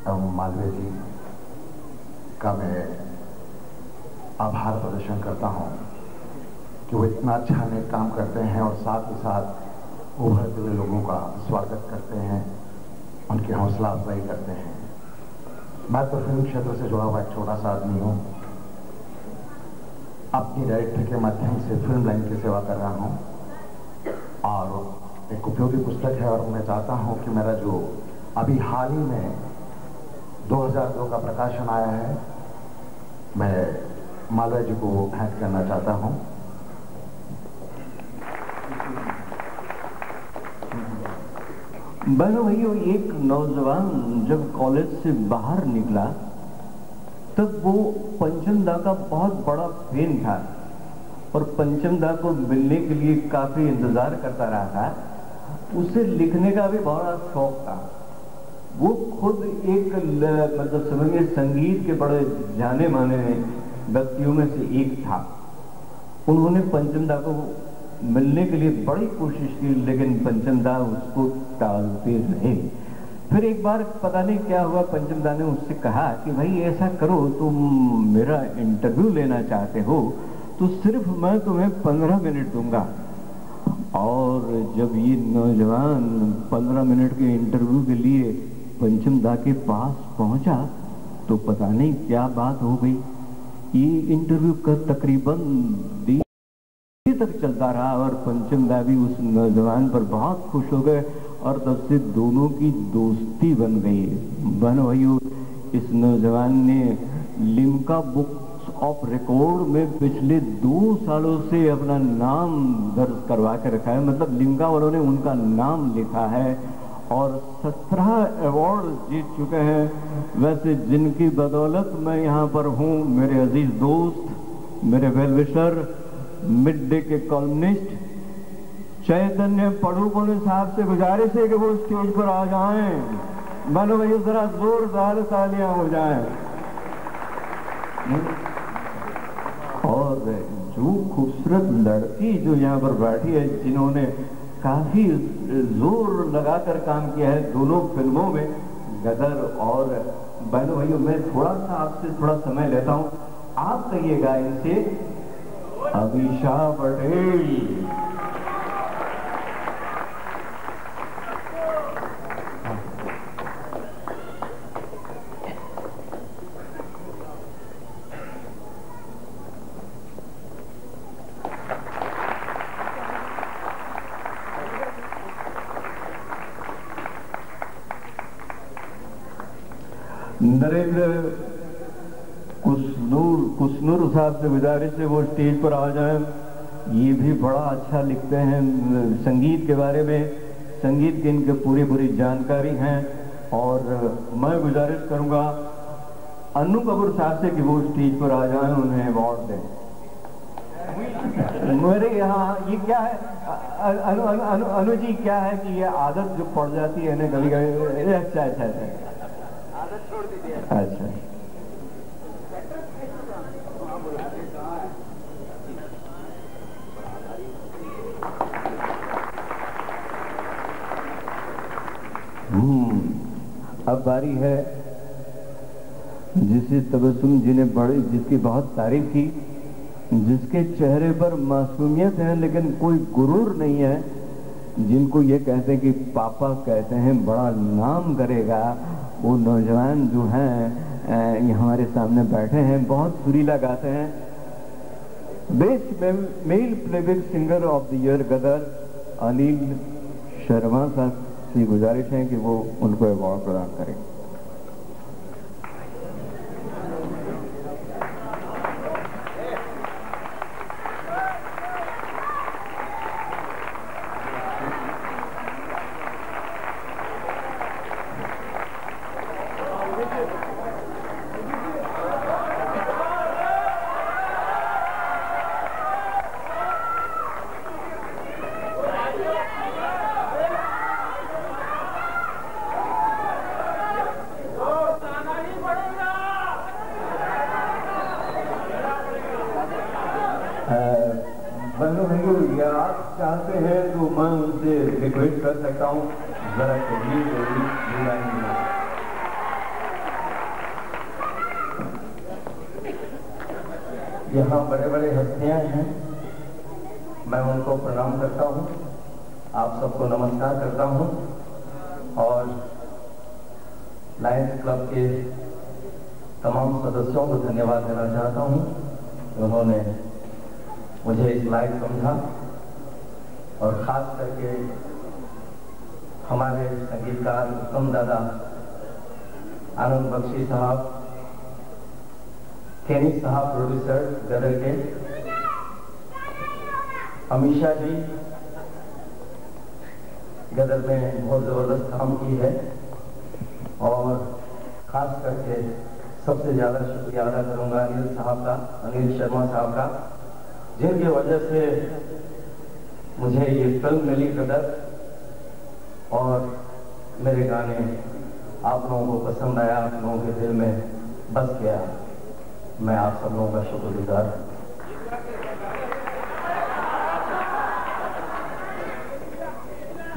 एवं मालवीय जी का मैं आभार प्रदर्शन करता हूं कि वो इतना अच्छा नेक काम करते हैं और साथ ही साथ उभरते हुए लोगों का स्वागत करते हैं, उनकी हौसला अफजाई करते हैं। मैं तो फिल्म क्षेत्र से जुड़ा हुआ एक छोटा सा आदमी हूँ, अपनी डायरेक्टर के माध्यम से फिल्म लाइन की सेवा कर रहा हूँ और एक उपयोगी पुस्तक है, और मैं चाहता हूँ कि मेरा जो अभी हाल ही में 2002 का प्रकाशन आया है, मैं मालवा जी को भेंट करना चाहता हूँ। बहनों भाइयों, एक नौजवान जब कॉलेज से बाहर निकला तब वो पंचम दा का बहुत बड़ा फैन था और पंचम दा को मिलने के लिए काफी इंतजार करता रहा था। उसे लिखने का भी बड़ा शौक था। वो खुद एक मतलब समझिए संगीत के बड़े जाने माने व्यक्तियों में से एक था। उन्होंने पंचम दा को मिलने के लिए बड़ी कोशिश की, लेकिन पंचम दा उसको टालते रहे। फिर एक बार पता नहीं क्या हुआ, पंचम दा ने उससे कहा कि भाई ऐसा करो, तुम मेरा इंटरव्यू लेना चाहते हो तो सिर्फ मैं तुम्हें 15 मिनट दूंगा। और जब ये नौजवान 15 मिनट के इंटरव्यू के लिए पंचम दा के पास पहुंचा तो पता नहीं क्या बात हो गई। ये इंटरव्यू का तकरीबन दिन तक चलता रहा और पंचम दा भी उस नौजवान पर बहुत खुश हो गए और तब से दोनों की दोस्ती बन गई। बहनों भाइयों, इस नौजवान ने लिम्का बुक्स ऑफ रिकॉर्ड में पिछले 2 सालों से अपना नाम दर्ज करवा के रखा है। मतलब लिम्का वालों ने उनका नाम लिखा है और 17 अवार्ड जीत चुके हैं। वैसे जिनकी बदौलत मैं यहाँ पर हूँ, मेरे अजीज दोस्त, मेरे वेलविशर, मिड डे के कॉलमनिस्ट चैतन्य पढ़ुपुन साहब से गुजारिश है कि वो स्टेज पर आ जाएं। बनो भाई जरा जोरदार तालियां हो जाएं। और जो खूबसूरत लड़की जो यहाँ पर बैठी है, जिन्होंने काफी जोर लगाकर काम किया है दोनों फिल्मों में, गदर और बहनों भाइयों, मैं थोड़ा सा आपसे थोड़ा समय लेता हूँ। आप कहिएगा इनसे, अमीषा पटेल। नरेंद्र कुसनूर साहब से गुजारिश है वो स्टेज पर आ जाएं। ये भी बड़ा अच्छा लिखते हैं संगीत के बारे में, संगीत की इनके पूरी जानकारी है। और मैं गुजारिश करूंगा अनु कपूर साहब से कि वो स्टेज पर आ जाएं, उन्हें अवार्ड दें। मेरे यहाँ ये क्या है अनु जी, क्या है कि ये आदत जो पड़ जाती है ना कभी कभी। अच्छा आदत छोड़ दीजिए। अच्छा, अब बारी है जिसे तबस्सुम जी ने जिसकी बहुत तारीफ की, जिसके चेहरे पर मासूमियत है लेकिन कोई गुरूर नहीं है, जिनको ये कहते हैं कि पापा कहते हैं बड़ा नाम करेगा, वो नौजवान जो हैं ये हमारे सामने बैठे हैं, बहुत सुरीला गाते हैं। Best male playback singer of the year Gadar Anil Sharma साहब से गुजारिश है कि वो उनको अवार्ड प्रदान करें। चाहते हैं तो मैं उनसे रिक्वेस्ट कर सकता हूँ, जरा यहाँ बड़े बड़े हस्तियां हैं, मैं उनको प्रणाम करता हूँ, आप सबको नमस्कार करता हूँ और लायंस क्लब के तमाम सदस्यों को धन्यवाद देना चाहता हूँ। उन्होंने मुझे इस लायक समझा और ख़ास करके हमारे संगीतकार उत्तम दादा, आनंद बख्शी साहब, केनी साहब प्रोड्यूसर गदर के, अमीशा जी गदर में बहुत ज़बरदस्त काम की है और ख़ास करके सबसे ज़्यादा शुक्रिया अदा करूँगा अनिल साहब का, अनिल शर्मा साहब का, जिनकी वजह से मुझे ये फिल्म मिली गदर और मेरे गाने आप लोगों को पसंद आया, आप लोगों के दिल में बस गया। मैं आप सब लोगों का शुक्रगुजार हूँ।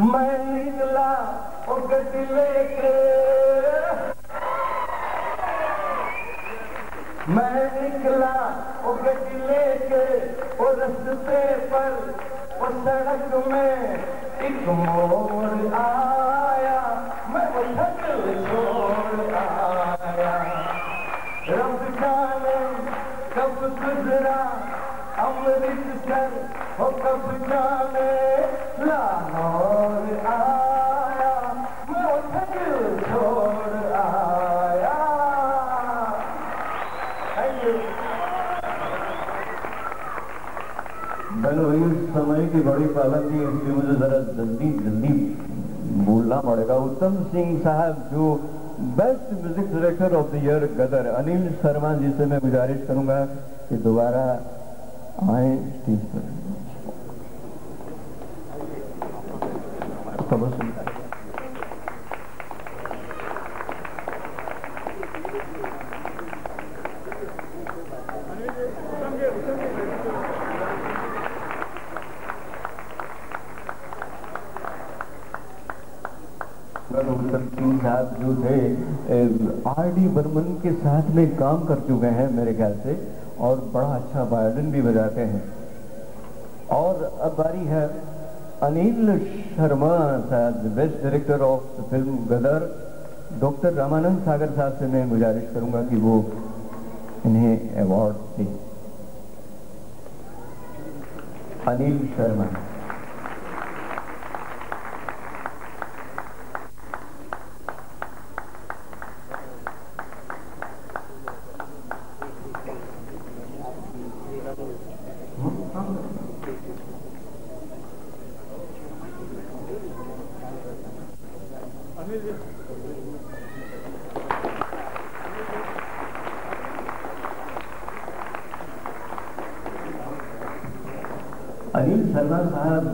मैं निकला गड्डी लेके, मैं निकला गड्डी लेके और रस्ते पर वो सड़क में एक मोड़ आया, मैं वो थकल छोड़ आया। रब जाने कब गुजरा अमृतसर, हो कब जाने लाहौर आया, मैं वो थकल छोड़ आया। Thank you. इस समय की बड़ी पाबंदी है, इसलिए मुझे जरा जल्दी बोलना पड़ेगा। उत्तम सिंह साहब जो best music director of the year Gadar, Anil Sharma ji से मैं गुजारिश करूंगा कि दोबारा आए स्टेज पर। उत्तम सिंह साहब जो थे आर.डी. बर्मन के साथ में काम कर चुके हैं मेरे ख्याल से, और बड़ा अच्छा वायलिन भी बजाते हैं। और अब बारी है अनिल शर्मा साहब, best director of the film Gadar. Doctor Ramanand Sagar साहब से मैं गुजारिश करूंगा कि वो इन्हें अवार्ड दें। अनिल शर्मा। अनिल शर्मा साहब,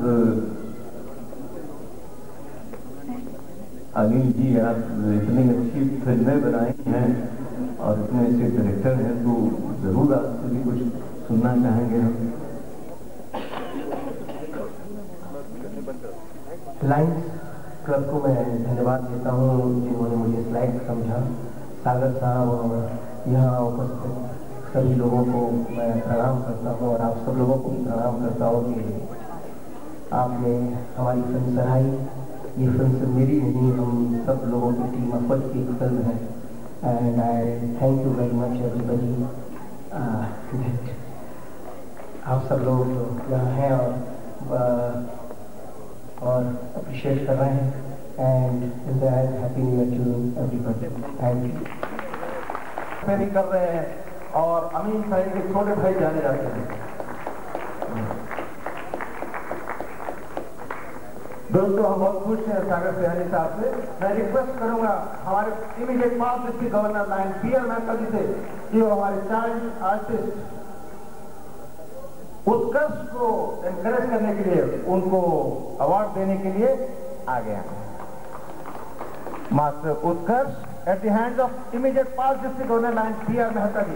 अनिल जी आप इतनी अच्छी फिल्में बनाई हैं और इतने अच्छे डायरेक्टर हैं, तो जरूर आपसे भी कुछ सुनना चाहेंगे हम। लायंस क्लब को मैं धन्यवाद देता हूँ जिन्होंने मुझे इस लायक समझा। सागर साहब और यहाँ उपस्थित सभी लोगों को मैं प्रणाम करता हूँ और आप सब लोगों को भी प्रणाम करता हूँ कि आपने हमारी फिल्म सराही। ये फिल्म सिर्फ मेरी नहीं, हम सब लोगों की टीम एफर्ट की एक फिल्म है। And I thank you very much everybody. आप सब लोग यहाँ हैं और अप्रिशिएट कर रहे हैं। And in the end happy new year to everybody. Thank you. नहीं कर रहे हैं और अमीन साहिब के छोटे भाई जाने जाते हैं। दोस्तों हम बहुत खुश हैं सागर सिहानी साहब से। मैं रिक्वेस्ट करूंगा हमारे immediate past district governor lion P L Mehta ji से कि वो हमारे चाइल्ड आर्टिस्ट उत्कर्ष को एनकरेज करने के लिए, उनको अवार्ड देने के लिए आगे आए। Master Utkarsh at the hands of immediate past district governor line P.R. Mehta ji.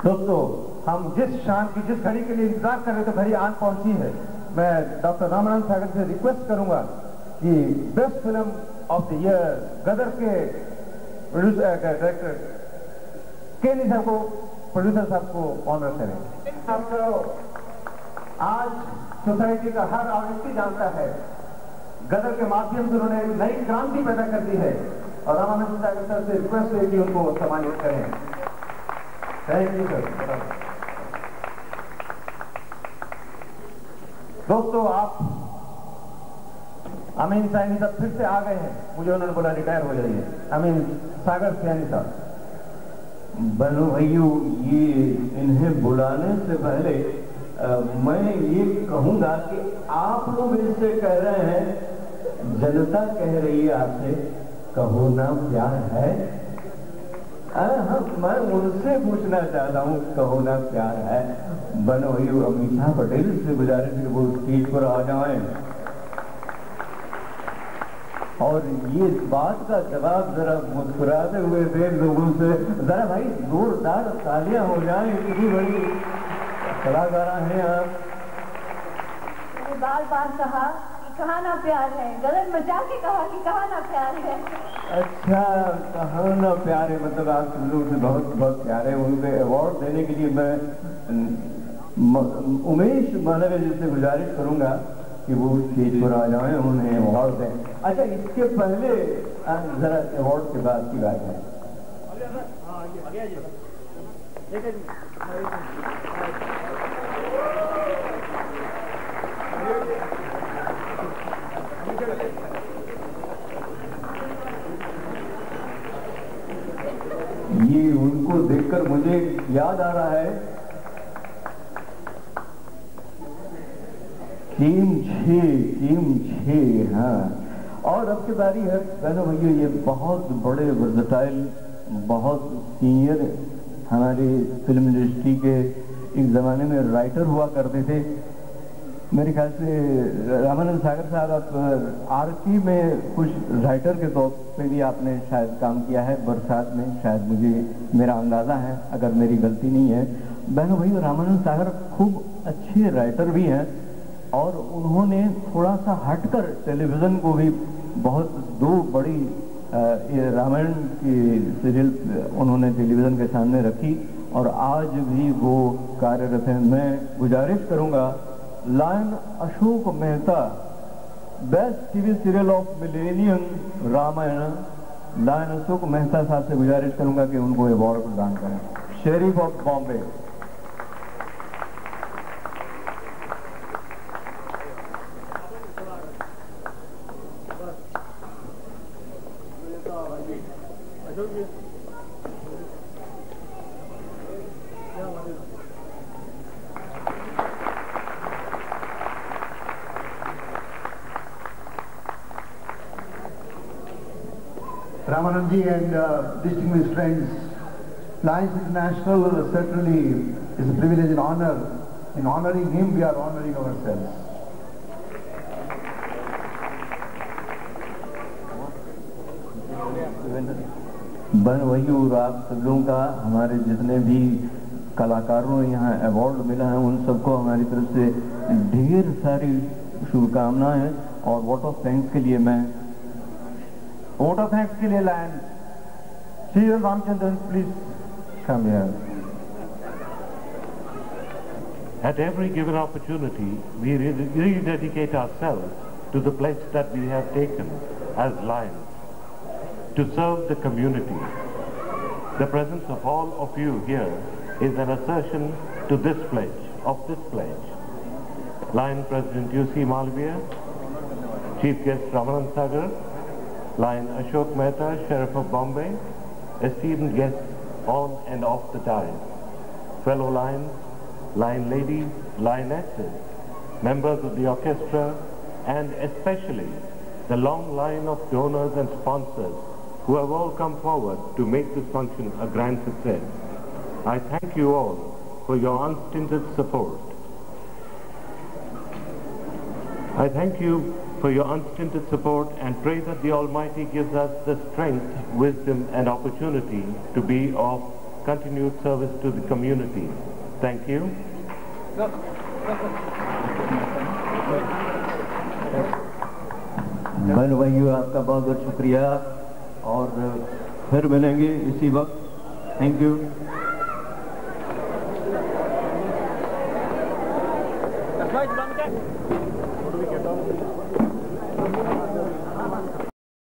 दोस्तों हम जिस शाम की, जिस घड़ी के लिए इंतजार कर रहे थे, घड़ी आन पहुंची है। मैं डॉक्टर रामानंद सागर से रिक्वेस्ट करूंगा कि best film of the year Gadar के प्रोड्यूसर डायरेक्टर केनी साहब को, प्रोड्यूसर साहब को ऑनर करें। आज सोसाइटी का हर व्यक्ति जानता है गदर के माध्यम से उन्होंने एक नई क्रांति पैदा कर दी है। और रामानंद सागर सर से रिक्वेस्ट है कि उनको सम्मानित करें। Thank you sir. दोस्तों, आप अमीन सैनी साहब फिर से आ गए हैं, मुझे उन्होंने बोला रिटायर हो जाइए। अमीन सागर सैनी साहब, बनो भाइयों, ये इन्हें बुलाने से पहले मैं ये कहूंगा कि आप लोग इससे कह रहे हैं, जनता कह रही है आपसे कहो ना प्यार है। मैं उनसे पूछना चाहता हूँ, कहो ना प्यार है। बनो भाइयों, अमीषा पटेल से गुजारिश है वो स्टेज पर आ जाएं और ये बात का जवाब जरा मुस्कुराते हुए दे लोगों से। जरा भाई जोरदार तालियां हो जाएं, इतनी बड़ी कलाकारा हैं आप। मैंने बार बार कहा कि कहा ना प्यार है, गलत मचा के कहा कि कहा ना प्यार है। अच्छा, कहा ना प्यार है, मतलब आप लोग से बहुत बहुत प्यारे। उनको अवार्ड देने के लिए मैं उमेश मानव जी से गुजारिश करूंगा कि वो स्टेज पर आ जाएं, उन्हें अवार्ड दें। अच्छा, इसके पहले जरा अवार्ड के बाद की बात है। ये उनको देखकर मुझे याद आ रहा है टीम 6, हाँ। और अब की बारी है बहनों भाइयों, ये बहुत बड़े वर्सटाइल, बहुत सीनियर हमारी फिल्म इंडस्ट्री के एक ज़माने में राइटर हुआ करते थे। मेरे ख्याल से रामानंद सागर साहब, आप आरती में कुछ राइटर के तौर पे भी आपने शायद काम किया है, बरसात में शायद, मुझे मेरा अंदाज़ा है, अगर मेरी गलती नहीं है। बहनों भाइयों, रामानंद सागर खूब अच्छे राइटर भी हैं और उन्होंने थोड़ा सा हटकर टेलीविज़न को भी बहुत दो बड़ी रामायण की सीरियल उन्होंने टेलीविज़न के सामने रखी और आज भी वो कार्यरत हैं। मैं गुजारिश करूंगा, lion Ashok Mehta, best TV serial of millennium Ramayan, lion Ashok Mehta sahab से गुजारिश करूंगा कि उनको अवार्ड प्रदान करें। Sheriff of Bombay. Ramanandji and distinguished friends, Lions International certainly is a privilege and honor. In honoring him, we are honoring ourselves. बन वही और आप सब लोगों का, हमारे जितने भी कलाकारों ने यहाँ अवार्ड मिला है उन सबको हमारी तरफ से ढेर सारी शुभकामनाएं और वोट ऑफ थैंक्स के लिए मैं line Shri Ramachandran please come here. At every given opportunity, we rededicate ourselves to the pledge that we have taken as Lions to serve the community. The presence of all of you here is an assertion to this pledge. Lion President U.C. Malviya, Chief Guest Ramanand Sagar, Lion Ashok Mehta, Sheriff of Bombay, esteemed guests on and off the dais, fellow Lions, Lion ladies, Lionesses, members of the orchestra, and especially the long line of donors and sponsors who have all come forward to make this function a grand success. I thank you all for your unstinted support. I thank you for your unstinted support and pray that the Almighty gives us the strength, wisdom and opportunity to be of continued service to the community. Thank you. बहन भाइयों, आपका बहुत बहुत शुक्रिया और फिर मिलेंगे इसी वक्त। Thank you. What do we get on?